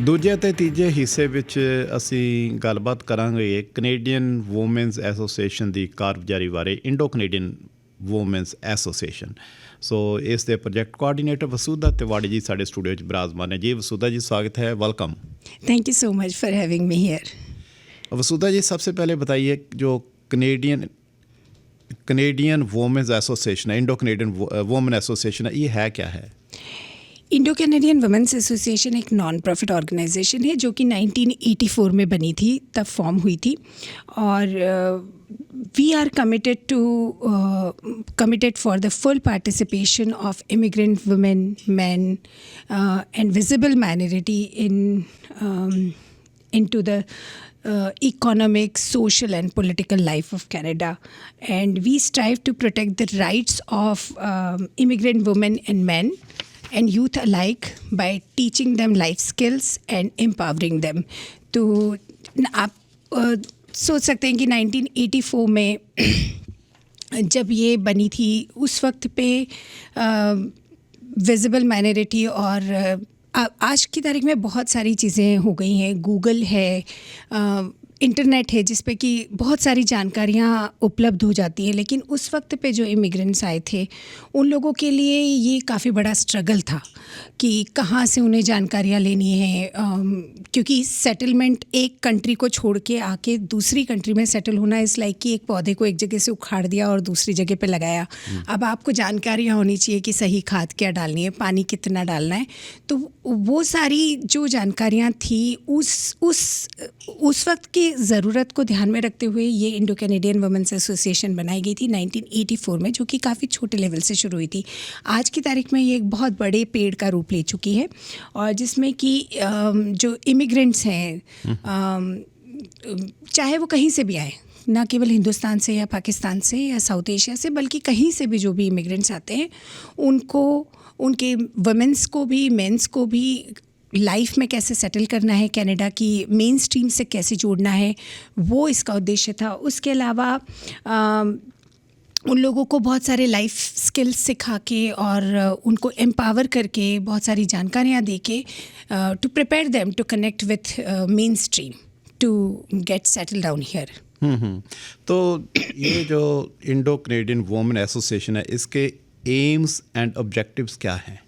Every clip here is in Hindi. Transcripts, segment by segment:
ਦੂਜੇ ਅਤੇ ਤੀਜੇ ਹਿੱਸੇ ਵਿੱਚ ਅਸੀਂ ਗੱਲਬਾਤ ਕਰਾਂਗੇ ਕੈਨੇਡੀਅਨ ਵੂਮੈਨਸ ਐਸੋਸੀਏਸ਼ਨ ਦੀ ਕਾਰਗੁਜ਼ਾਰੀ ਬਾਰੇ। ਇੰਡੋ ਕੈਨੇਡੀਅਨ ਵੂਮੈਨਸ ਐਸੋਸੀਏਸ਼ਨ, ਸੋ ਇਸ ਦੇ ਪ੍ਰੋਜੈਕਟ ਕੋਆਰਡੀਨੇਟਰ ਵਸੂਧਾ ਤਿਵਾੜੀ ਜੀ ਸਾਡੇ ਸਟੂਡੀਓ 'ਚ ਬਿਰਾਜਮਾਨ ਹੈ। ਜੀ वसुधा जी, स्वागत है, welcome. Thank you so much for having me here. Vasudha ji, सबसे पहले बताइए जो कनेडियन वुमेन्स एसोसिएशन है, इंडो कनेडियन वुमेन एसोसिएशन है, ये है क्या है? इंडो कैनेडियन वुमेन्स एसोसिएशन एक नॉन प्रॉफिट ऑर्गेनाइजेशन है जो कि 1984 में बनी थी, तब फॉर्म हुई थी। और we are committed for the full participation of immigrant women, men and visible minority into the economic, social and political life of Canada. And we strive to protect the rights of immigrant women and men and youth alike by teaching them life skills and empowering them. तो आप सोच सकते हैं कि 1984 में जब ये बनी थी उस वक्त पे विजिबल माइनॉरिटी और आज की तारीख में बहुत सारी चीज़ें हो गई हैं। गूगल है, इंटरनेट है जिस पे कि बहुत सारी जानकारियाँ उपलब्ध हो जाती हैं, लेकिन उस वक्त पे जो इमिग्रेंट्स आए थे उन लोगों के लिए ये काफ़ी बड़ा स्ट्रगल था कि कहाँ से उन्हें जानकारियाँ लेनी है, क्योंकि सेटलमेंट एक कंट्री को छोड़ के आके दूसरी कंट्री में सेटल होना इस लाइक कि एक पौधे को एक जगह से उखाड़ दिया और दूसरी जगह पे लगाया। अब आपको जानकारियाँ होनी चाहिए कि सही खाद क्या डालनी है, पानी कितना डालना है। तो वो सारी जो जानकारियाँ थी उस वक्त की ज़रूरत को ध्यान में रखते हुए ये इंडो कैनेडियन वुमेन्स एसोसिएशन बनाई गई थी 1984 में, जो कि काफ़ी छोटे लेवल से शुरू हुई थी। आज की तारीख में ये एक बहुत बड़े पेड़ का रूप ले चुकी है और जिसमें कि जो इमिग्रेंट्स हैं, चाहे वो कहीं से भी आए, ना केवल हिंदुस्तान से या पाकिस्तान से या साउथ एशिया से, बल्कि कहीं से भी जो भी इमिग्रेंट्स आते हैं उनको, उनके वुमेन्स को भी, मेंस को भी लाइफ में कैसे सेटल करना है, कनाडा की मेन स्ट्रीम से कैसे जोड़ना है, वो इसका उद्देश्य था। उसके अलावा उन लोगों को बहुत सारे लाइफ स्किल्स सिखा के और उनको एम्पावर करके बहुत सारी जानकारियाँ दे के to prepare them to connect with main stream to get settle down here. तो ये जो इंडो कनेडियन वुमेन एसोसिएशन है, इसके एम्स एंड ऑब्जेक्टिव्स क्या हैं?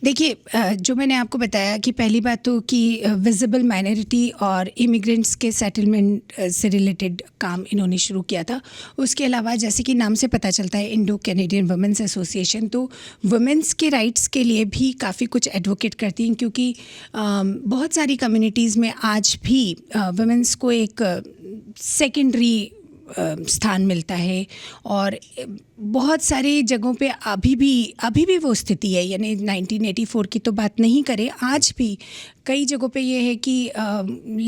देखिए, जो मैंने आपको बताया कि पहली बात तो कि विजिबल माइनॉरिटी और इमिग्रेंट्स के सेटलमेंट से रिलेटेड काम इन्होंने शुरू किया था। उसके अलावा जैसे कि नाम से पता चलता है इंडो कैनेडियन वुमेन्स एसोसिएशन, तो वुमेन्स के राइट्स के लिए भी काफ़ी कुछ एडवोकेट करती हैं, क्योंकि बहुत सारी कम्युनिटीज़ में आज भी वुमेन्स को एक सेकेंडरी स्थान मिलता है और बहुत सारी जगहों पे अभी भी वो स्थिति है। यानी 1984 की तो बात नहीं करें, आज भी कई जगहों पे ये है कि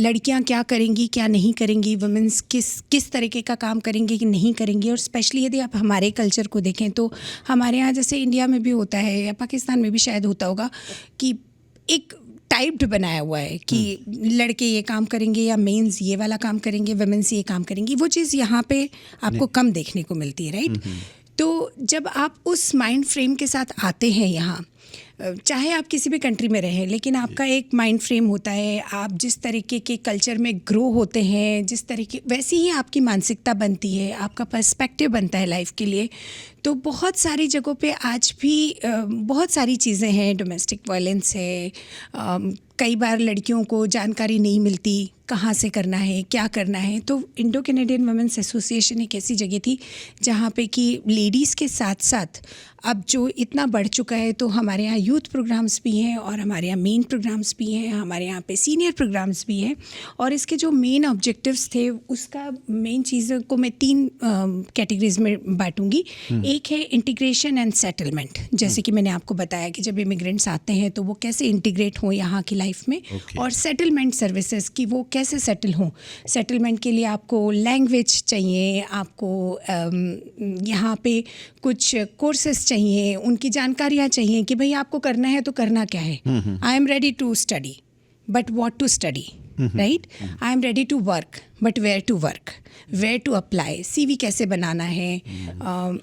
लड़कियां क्या करेंगी, क्या नहीं करेंगी, वुमेन्स किस तरीके का काम करेंगी कि नहीं करेंगी। और स्पेशली यदि आप हमारे कल्चर को देखें तो हमारे यहाँ, जैसे इंडिया में भी होता है या पाकिस्तान में भी शायद होता होगा, कि एक टाइप्ड बनाया हुआ है कि लड़के ये काम करेंगे या मेंस ये वाला काम करेंगे, वुमेन्स ये काम करेंगी। वो चीज़ यहाँ पे आपको कम देखने को मिलती है, राइट? तो जब आप उस माइंड फ्रेम के साथ आते हैं यहाँ, चाहे आप किसी भी कंट्री में रहें, लेकिन आपका एक माइंड फ्रेम होता है। आप जिस तरीके के कल्चर में ग्रो होते हैं, जिस तरीके, वैसी ही आपकी मानसिकता बनती है, आपका पर्सपेक्टिव बनता है लाइफ के लिए। तो बहुत सारी जगहों पे आज भी बहुत सारी चीज़ें हैं। डोमेस्टिक वायलेंस है, कई बार लड़कियों को जानकारी नहीं मिलती कहाँ से करना है, क्या करना है। तो इंडो कैनेडियन वुमेन्स एसोसिएशन एक ऐसी जगह थी जहाँ पे कि लेडीज़ के साथ साथ अब जो इतना बढ़ चुका है, तो हमारे यहाँ यूथ प्रोग्राम्स भी हैं और हमारे यहाँ मेन प्रोग्राम्स भी हैं, हमारे यहाँ पे सीनियर प्रोग्राम्स भी हैं। और इसके जो मेन ऑब्जेक्टिव्स थे, उसका मेन चीज़ों को मैं 3 कैटेगरीज में बांटूंगी। एक है इंटीग्रेशन एंड सेटलमेंट, जैसे कि मैंने आपको बताया कि जब इमिग्रेंट्स आते हैं तो वो कैसे इंटीग्रेट हों यहाँ की लाइफ में। और सेटलमेंट सर्विसेज कि वो कैसे सेटल हों। सेटलमेंट के लिए आपको लैंग्वेज चाहिए, आपको यहाँ पे कुछ कोर्सेज चाहिए, उनकी जानकारियाँ चाहिए कि भाई आपको करना है तो करना क्या है। I am ready to study, but what to study, right. I am ready to work, but where to work, where to apply, CV कैसे बनाना है,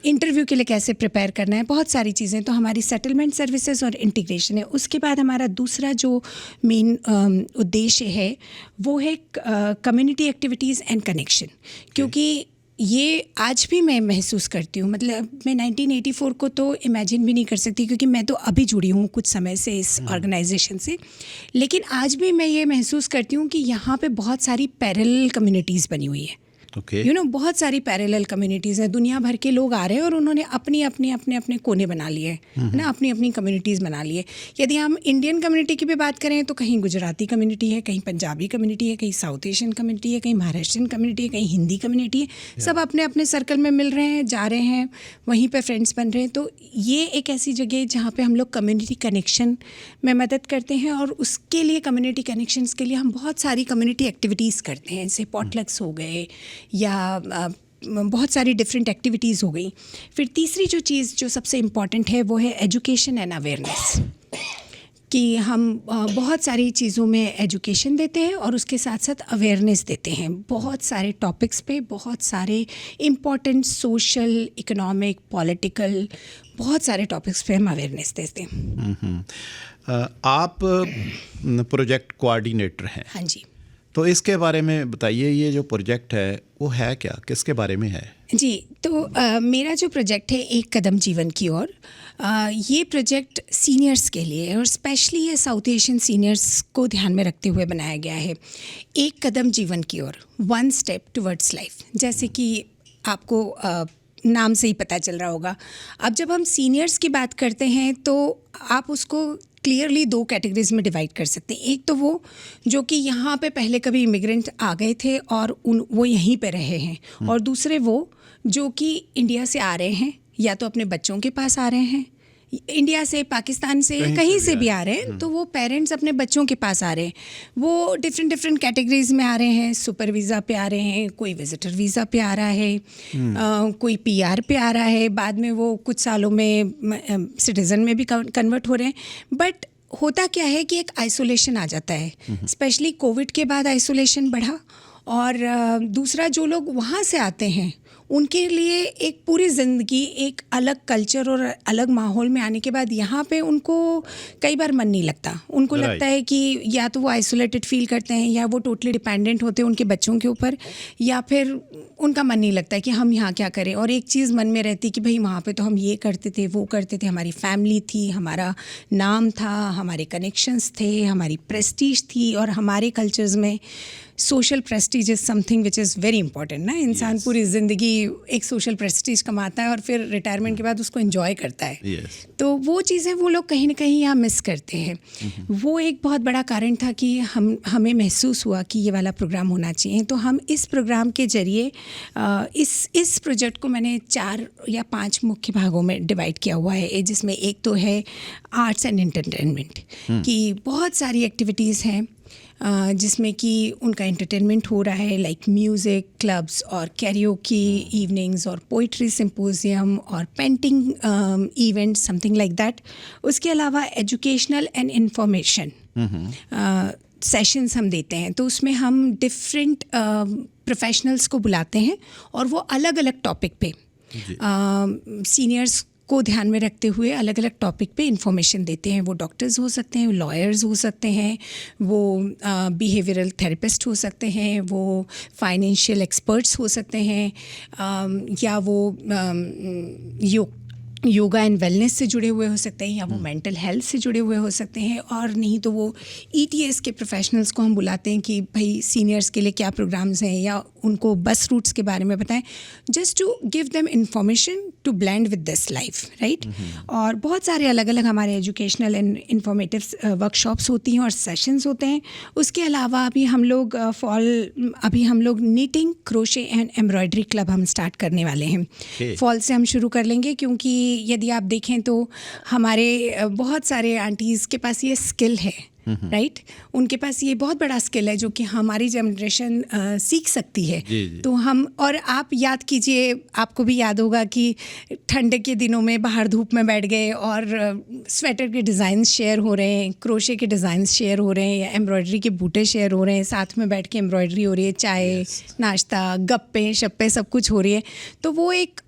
इंटरव्यू के लिए कैसे प्रिपेयर करना है, बहुत सारी चीज़ें. तो हमारी सेटलमेंट सर्विसेज और इंटीग्रेशन है. उसके बाद हमारा दूसरा जो मेन उद्देश्य है वो है कम्युनिटी एक्टिविटीज़ एंड कनेक्शन. क्योंकि ये आज भी मैं महसूस करती हूँ, मतलब मैं 1984 को तो इमेजिन भी नहीं कर सकती, क्योंकि मैं तो अभी जुड़ी हूँ कुछ समय से इस ऑर्गेनाइजेशन से. लेकिन आज भी मैं ये महसूस करती हूँ कि यहाँ पे बहुत सारी पैरेलल कम्युनिटीज़ बनी हुई है. बहुत सारी पैरेलल कम्युनिटीज़ हैं. दुनिया भर के लोग आ रहे हैं और उन्होंने अपने कोने बना लिए है ना, अपनी कम्युनिटीज़ बना लिए. यदि हम इंडियन कम्युनिटी की भी बात करें तो कहीं गुजराती कम्युनिटी है, कहीं पंजाबी कम्युनिटी है, कहीं साउथ एशियन कम्युनिटी है, कहीं महाराष्ट्रियन कम्युनिटी है, कहीं हिंदी कम्युनिटी है. सब अपने अपने सर्कल में मिल रहे हैं, जा रहे हैं, वहीं पर फ्रेंड्स बन रहे हैं. तो ये एक ऐसी जगह है जहाँ पर हम लोग कम्युनिटी कनेक्शन में मदद करते हैं. और उसके लिए कम्युनिटी कनेक्शंस के लिए हम बहुत सारी कम्युनिटी एक्टिविटीज़ करते हैं, जैसे पॉटलक्स हो गए या बहुत सारी डिफरेंट एक्टिविटीज़ हो गई. फिर तीसरी जो चीज़ जो सबसे इम्पॉर्टेंट है वो है एजुकेशन एंड अवेयरनेस, कि हम बहुत सारी चीज़ों में एजुकेशन देते हैं और उसके साथ साथ अवेयरनेस देते हैं. बहुत सारे टॉपिक्स पे, बहुत सारे इम्पॉर्टेंट सोशल, इकोनॉमिक, पॉलिटिकल, बहुत सारे टॉपिक्स पे हम अवेयरनेस देते हैं. आप प्रोजेक्ट कोऑर्डिनेटर हैं. हाँ जी. तो इसके बारे में बताइए, ये जो प्रोजेक्ट है वो है क्या, किसके बारे में है? जी, तो मेरा जो प्रोजेक्ट है एक कदम जीवन की ओर, ये प्रोजेक्ट सीनियर्स के लिए है और स्पेशली ये साउथ एशियन सीनियर्स को ध्यान में रखते हुए बनाया गया है. एक कदम जीवन की ओर, 1 स्टेप टुवर्ड्स लाइफ. जैसे कि आपको नाम से ही पता चल रहा होगा, अब जब हम सीनियर्स की बात करते हैं तो आप उसको क्लियरली 2 कैटेगरीज में डिवाइड कर सकते हैं. एक तो वो जो कि यहाँ पे पहले कभी इमिग्रेंट आ गए थे और वो यहीं पे रहे हैं, और दूसरे वो जो कि इंडिया से आ रहे हैं, या तो अपने बच्चों के पास आ रहे हैं, इंडिया से, पाकिस्तान से, कहीं से भी आ रहे हैं. तो वो पेरेंट्स अपने बच्चों के पास आ रहे हैं. वो डिफरेंट कैटेगरीज में आ रहे हैं. सुपर वीज़ा पे आ रहे हैं, कोई विजिटर वीज़ा पे आ रहा है, कोई PR पे आ रहा है, बाद में वो कुछ सालों में सिटीज़न में भी कन्वर्ट हो रहे हैं. बट होता क्या है कि एक आइसोलेशन आ जाता है, स्पेशली कोविड के बाद आइसोलेशन बढ़ा. और दूसरा, जो लोग वहाँ से आते हैं उनके लिए एक पूरी ज़िंदगी एक अलग कल्चर और अलग माहौल में आने के बाद यहाँ पे उनको कई बार मन नहीं लगता. उनको लगता है कि या तो वो आइसोलेटेड फील करते हैं, या वो टोटली डिपेंडेंट होते हैं उनके बच्चों के ऊपर, या फिर उनका मन नहीं लगता है कि हम यहाँ क्या करें. और एक चीज़ मन में रहती कि भाई वहाँ पे तो हम ये करते थे, वो करते थे, हमारी फैमिली थी, हमारा नाम था, हमारे कनेक्शंस थे, हमारी प्रेस्टीज थी. और हमारे कल्चर्स में social Prestige is something which is very important ना. इंसान पूरी ज़िंदगी एक सोशल प्रेस्टीज कमाता है और फिर रिटायरमेंट के बाद उसको एंजॉय करता है. तो वो चीज़ें वो लोग कहीं ना कहीं यहाँ मिस करते हैं. वो एक बहुत बड़ा कारण था कि हमें महसूस हुआ कि ये वाला प्रोग्राम होना चाहिए. तो हम इस प्रोग्राम के ज़रिए इस प्रोजेक्ट को मैंने 4 या 5 मुख्य भागों में डिवाइड किया हुआ है, जिसमें एक तो है आर्ट्स एंड एंटरटेनमेंट, कि बहुत सारी एक्टिविटीज़ हैं जिसमें कि उनका एंटरटेनमेंट हो रहा है, लाइक म्यूज़िक क्लब्स और कैरियोकी इवनिंग्स और पोइट्री सिंपोजियम और painting event, something like that. उसके अलावा एजुकेशनल एंड इंफॉर्मेशन सेशंस हम देते हैं. तो उसमें हम डिफरेंट प्रोफेशनल्स को बुलाते हैं और वो अलग अलग टॉपिक पे सीनियर्स को ध्यान में रखते हुए अलग अलग टॉपिक पे इंफॉर्मेशन देते हैं. वो डॉक्टर्स हो सकते हैं, लॉयर्स हो सकते हैं, वो बिहेवियरल थेरेपिस्ट हो सकते हैं, वो फाइनेंशियल एक्सपर्ट्स हो सकते हैं, या वो योगा एंड वेलनेस से जुड़े हुए हो सकते हैं, या वो मेंटल हेल्थ से जुड़े हुए हो सकते हैं. और नहीं तो वो ETS के प्रोफेशनल्स को हम बुलाते हैं कि भाई सीनियर्स के लिए क्या प्रोग्राम्स हैं, या उनको बस रूट्स के बारे में बताएं, just to give them information to blend with this life, right. और बहुत सारे अलग अलग हमारे एजुकेशनल एंड इंफॉर्मेटिव वर्कशॉप्स होती हैं और सेशंस होते हैं. उसके अलावा अभी हम लोग knitting, crochet and embroidery club हम स्टार्ट करने वाले हैं. फॉल से हम शुरू कर लेंगे, क्योंकि यदि आप देखें तो हमारे बहुत सारे आंटीज़ के पास ये स्किल है राइट, उनके पास ये बहुत बड़ा स्किल है जो कि हमारी जनरेशन सीख सकती है। जी, जी। तो हम, और आप याद कीजिए, आपको भी याद होगा कि ठंड के दिनों में बाहर धूप में बैठ गए और स्वेटर के डिज़ाइन शेयर हो रहे हैं, क्रोशे के डिज़ाइन शेयर हो रहे हैं, या एम्ब्रॉयडरी के बूटे शेयर हो रहे हैं, साथ में बैठ के एम्ब्रॉयडरी हो रही है, चाय नाश्ता गप्पे शप्पे सब कुछ हो रही है। तो वो एक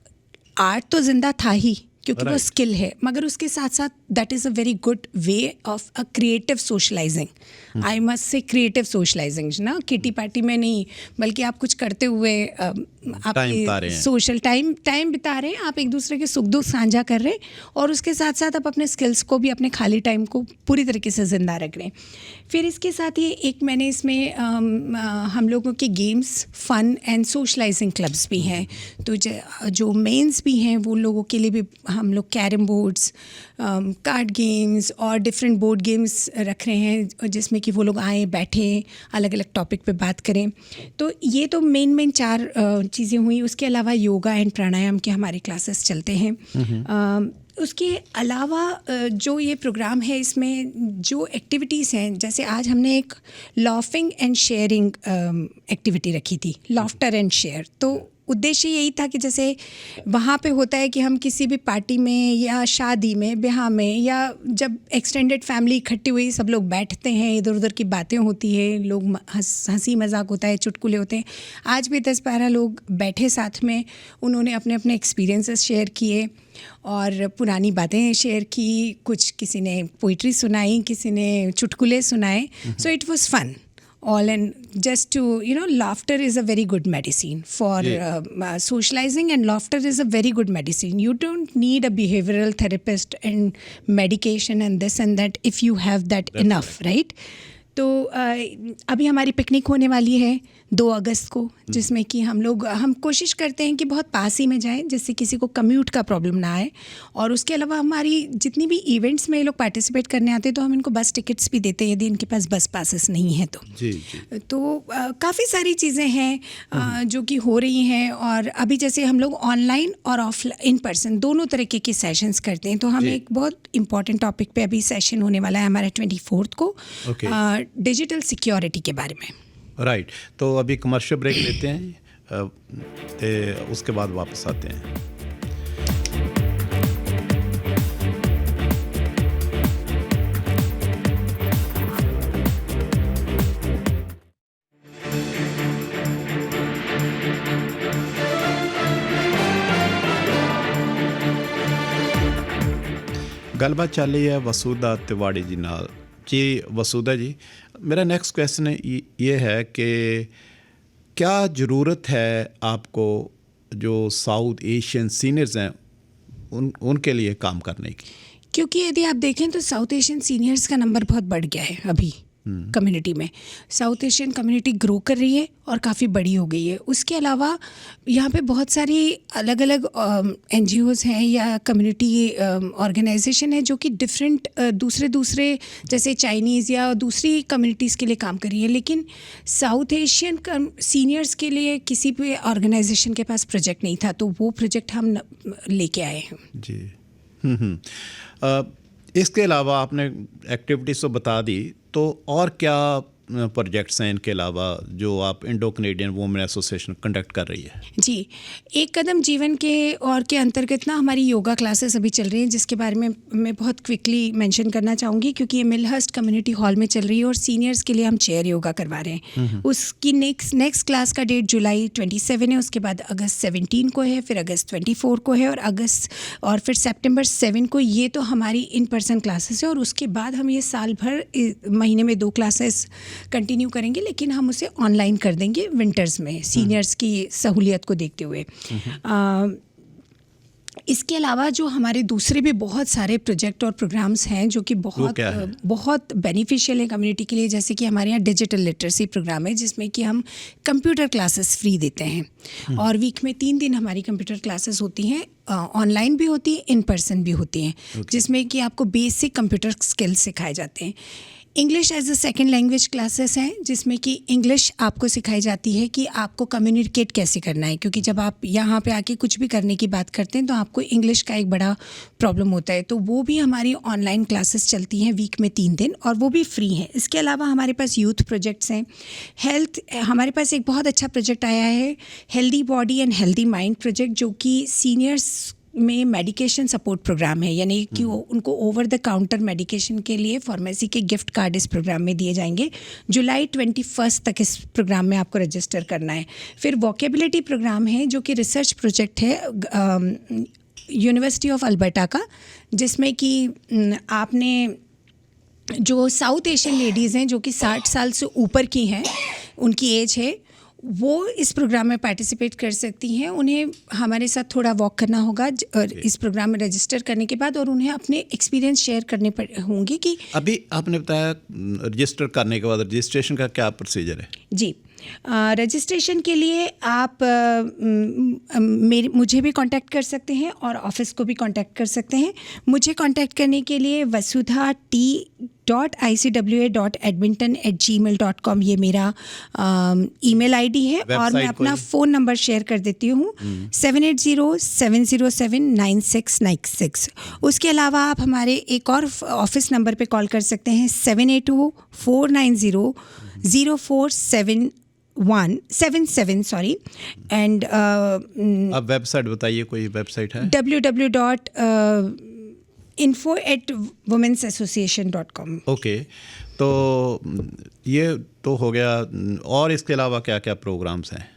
आर्ट तो जिंदा था ही, क्योंकि वो स्किल है, मगर उसके साथ साथ that is a very good way of a creative socializing. I must say creative socializing ना, किटी पार्टी में नहीं, बल्कि आप कुछ करते हुए आप सोशल टाइम बिता रहे हैं, आप एक दूसरे के सुख दुख साझा कर रहे हैं, और उसके साथ साथ आप अपने स्किल्स को भी, अपने खाली टाइम को पूरी तरीके से ज़िंदा रख रहे हैं। फिर इसके साथ ही एक मैंने इसमें हम लोगों के games, fun and socializing clubs भी हैं। तो जो मेंस भी हैं वो लोगों के लिए भी हम लोग कैरम बोर्ड्स, कार्ड गेम्स और डिफरेंट बोर्ड गेम्स रख रहे हैं, जिसमें कि वो लोग आए, बैठे, अलग अलग टॉपिक पे बात करें। तो ये तो मेन 4 चीज़ें हुई। उसके अलावा योगा एंड प्राणायाम के हमारे क्लासेस चलते हैं। उसके अलावा जो ये प्रोग्राम है, इसमें जो एक्टिविटीज़ हैं, जैसे आज हमने एक लॉफिंग एंड शेयरिंग एक्टिविटी रखी थी, लॉफ्टर एंड शेयर। तो उद्देश्य यही था कि जैसे वहाँ पे होता है कि हम किसी भी पार्टी में या शादी में, ब्याह में, या जब एक्सटेंडेड फैमिली इकट्ठी हुई, सब लोग बैठते हैं, इधर उधर की बातें होती है, लोग हंसी मजाक होता है, चुटकुले होते हैं। आज भी 10-12 लोग बैठे साथ में, उन्होंने अपने अपने एक्सपीरियंसेस शेयर किए और पुरानी बातें शेयर की, कुछ किसी ने पोइट्री सुनाई, किसी ने चुटकुले सुनाए। So it was fun all, and just to laughter is a very good medicine for socializing, and laughter is a very good medicine. You don't need a behavioral therapist and medication and this and that if you have that enough, right? तो अभी हमारी पिकनिक होने वाली है 2 अगस्त को, जिसमें कि हम कोशिश करते हैं कि बहुत पास ही में जाएं, जिससे किसी को कम्यूट का प्रॉब्लम ना आए। और उसके अलावा हमारी जितनी भी इवेंट्स में लोग पार्टिसिपेट करने आते हैं, तो हम इनको बस टिकट्स भी देते हैं यदि इनके पास बस पासेस नहीं है तो। जी, जी। तो काफ़ी सारी चीज़ें हैं जो कि हो रही हैं। और अभी जैसे हम लोग ऑनलाइन और ऑफलाइन, इन पर्सन, दोनों तरीके के सेशंस करते हैं। तो हम एक बहुत इंपॉर्टेंट टॉपिक पे अभी सेशन होने वाला है हमारा 24 को, डिजिटल सिक्योरिटी के बारे में। राइट। तो अभी कमर्शियल ब्रेक लेते हैं, तो उसके बाद वापस आते हैं। गलबात चल रही है वसूदा तिवाड़ी जी नाल। जी वसूदा जी, मेरा नेक्स्ट क्वेश्चन ये है कि क्या ज़रूरत है आपको जो साउथ एशियन सीनियर्स हैं उनके लिए काम करने की? क्योंकि यदि आप देखें तो साउथ एशियन सीनियर्स का नंबर बहुत बढ़ गया है अभी कम्युनिटी में। साउथ एशियन कम्युनिटी ग्रो कर रही है और काफ़ी बड़ी हो गई है। उसके अलावा यहाँ पे बहुत सारी अलग अलग NGOs हैं या कम्युनिटी ऑर्गेनाइजेशन है जो कि डिफरेंट दूसरे जैसे चाइनीज़ या दूसरी कम्युनिटीज़ के लिए काम कर रही है। लेकिन साउथ एशियन सीनियर्स के लिए किसी भी ऑर्गेनाइजेशन के पास प्रोजेक्ट नहीं था, तो वो प्रोजेक्ट हम लेके आए हैं। जी। इसके अलावा आपने एक्टिविटीज़ तो बता दी, तो और क्या प्रोजेक्ट्स हैं इनके अलावा जो आप Indo Canadian women association conduct कर रही है? जी, एक कदम जीवन के और के अंतर्गत ना हमारी योगा क्लासेस अभी चल रही हैं, जिसके बारे में मैं बहुत क्विकली मेंशन करना चाहूँगी, क्योंकि ये मिलहर्स्ट कम्युनिटी हॉल में चल रही है और सीनियर्स के लिए हम चेयर योगा करवा रहे हैं। उसकी नेक्स्ट क्लास का डेट जुलाई 27 है, उसके बाद अगस्त 17 को है, फिर अगस्त 24 को है, और फिर सितंबर 7 को। ये तो हमारी इन पर्सन क्लासेस है, और उसके बाद हम ये साल भर महीने में 2 क्लासेस कंटिन्यू करेंगे, लेकिन हम उसे ऑनलाइन कर देंगे विंटर्स में, सीनियर्स की सहूलियत को देखते हुए। इसके अलावा जो हमारे दूसरे भी बहुत सारे प्रोजेक्ट और प्रोग्राम्स हैं जो कि बहुत बेनिफिशियल है कम्युनिटी के लिए। जैसे कि हमारे यहाँ डिजिटल लिटरेसी प्रोग्राम है, जिसमें कि हम कंप्यूटर क्लासेस फ्री देते हैं, और वीक में 3 दिन हमारी कंप्यूटर क्लासेस होती हैं, ऑनलाइन भी होती है, इन पर्सन भी होती हैं, जिसमें कि आपको बेसिक कंप्यूटर स्किल्स सिखाए जाते हैं। English as a second language classes हैं, जिसमें कि इंग्लिश आपको सिखाई जाती है कि आपको कम्युनिकेट कैसे करना है, क्योंकि जब आप यहाँ पे आके कुछ भी करने की बात करते हैं तो आपको इंग्लिश का एक बड़ा प्रॉब्लम होता है। तो वो भी हमारी ऑनलाइन क्लासेस चलती हैं वीक में 3 दिन, और वो भी फ्री हैं। इसके अलावा हमारे पास यूथ प्रोजेक्ट्स हैं। हेल्थ, हमारे पास एक बहुत अच्छा प्रोजेक्ट आया है, healthy body and healthy mind project, जो कि सीनियर्स में मेडिकेशन सपोर्ट प्रोग्राम है, यानी कि उनको ओवर द काउंटर मेडिकेशन के लिए फार्मेसी के गिफ्ट कार्ड इस प्रोग्राम में दिए जाएंगे। जुलाई 21 तक इस प्रोग्राम में आपको रजिस्टर करना है। फिर वोकेबिलिटी प्रोग्राम है, जो कि रिसर्च प्रोजेक्ट है यूनिवर्सिटी ऑफ अल्बर्टा का, जिसमें कि आपने जो साउथ एशियन लेडीज़ हैं जो कि 60 साल से ऊपर की हैं, उनकी एज है, वो इस प्रोग्राम में पार्टिसिपेट कर सकती हैं। उन्हें हमारे साथ थोड़ा वॉक करना होगा और इस प्रोग्राम में रजिस्टर करने के बाद, और उन्हें अपने एक्सपीरियंस शेयर करने होंगे कि अभी आपने बताया रजिस्टर करने के बाद रजिस्ट्रेशन का क्या प्रोसीजर है? जी, रजिस्ट्रेशन के लिए आप मुझे भी कांटेक्ट कर सकते हैं और ऑफिस को भी कांटेक्ट कर सकते हैं। मुझे कांटेक्ट करने के लिए vasudha.icwa.edmonton@gmail.com ये मेरा ईमेल आईडी है, और मैं अपना फ़ोन नंबर शेयर कर देती हूँ 7807079696। उसके अलावा आप हमारे एक और ऑफिस नंबर पे कॉल कर सकते हैं 7804900477 सॉरी। एंड अब वेबसाइट बताइए, कोई वेबसाइट है? www.info@womensassociation.com। ओके, तो ये तो हो गया, और इसके अलावा क्या क्या प्रोग्राम्स हैं?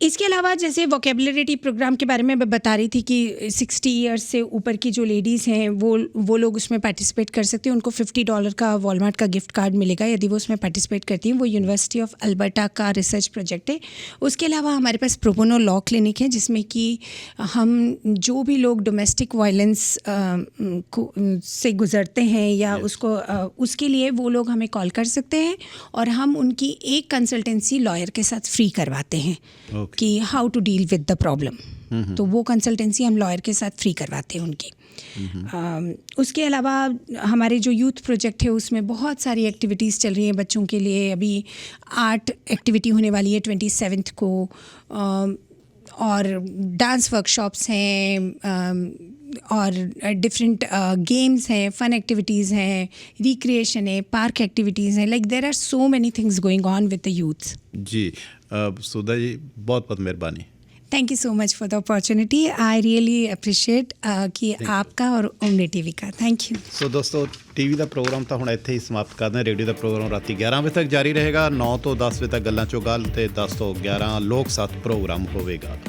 इसके अलावा जैसे वोकेबलरी प्रोग्राम के बारे में मैं बता रही थी कि 60 ईयर्स से ऊपर की जो लेडीज़ हैं वो लोग उसमें पार्टिसिपेट कर सकती हैं। उनको $50 का वॉलमार्ट का गिफ्ट कार्ड मिलेगा यदि वो उसमें पार्टिसिपेट करती हैं। वो यूनिवर्सिटी ऑफ अल्बर्टा का रिसर्च प्रोजेक्ट है। उसके अलावा हमारे पास प्रोबोनो लॉ क्लिनिक है, जिसमें कि हम जो भी लोग डोमेस्टिक वायलेंस से गुजरते हैं या उसके लिए वो लोग हमें कॉल कर सकते हैं, और हम उनकी एक कंसल्टेंसी लॉयर के साथ फ्री करवाते हैं कि how to deal with the problem. तो वो कंसल्टेंसी हम लॉयर के साथ फ्री करवाते हैं उनकी। उसके अलावा हमारे जो यूथ प्रोजेक्ट है उसमें बहुत सारी एक्टिविटीज़ चल रही हैं बच्चों के लिए। अभी आर्ट एक्टिविटी होने वाली है 27 को, और डांस वर्कशॉप्स हैं, और डिफरेंट गेम्स हैं, फ़न एक्टिविटीज़ हैं, रिक्रिएशन है, पार्क एक्टिविटीज़ हैं। Like there are so many things going on with the youth. जी, सुधा जी बहुत बहुत मेहरबानी। Thank you so much for the opportunity. I really appreciate कि आपका और ओमनी टीवी का। Thank you. सो दोस्तों, टीवी ਦਾ ਪ੍ਰੋਗਰਾਮ ਤਾਂ ਹੁਣ ਇੱਥੇ ਹੀ ਸਮਾਪਤ ਕਰਦੇ ਹਾਂ। ਰੇਡੀਓ ਦਾ ਪ੍ਰੋਗਰਾਮ ਰਾਤੀ 11 ਵਜੇ ਤੱਕ ਜਾਰੀ ਰਹੇਗਾ। 9 ਤੋਂ 10 ਵਜੇ ਤੱਕ ਗੱਲਾਂ ਚੋਂ ਗੱਲ, ਤੇ 10 ਤੋਂ 11 ਲੋਕ ਸਾਥ ਪ੍ਰੋਗਰਾਮ ਹੋਵੇਗਾ।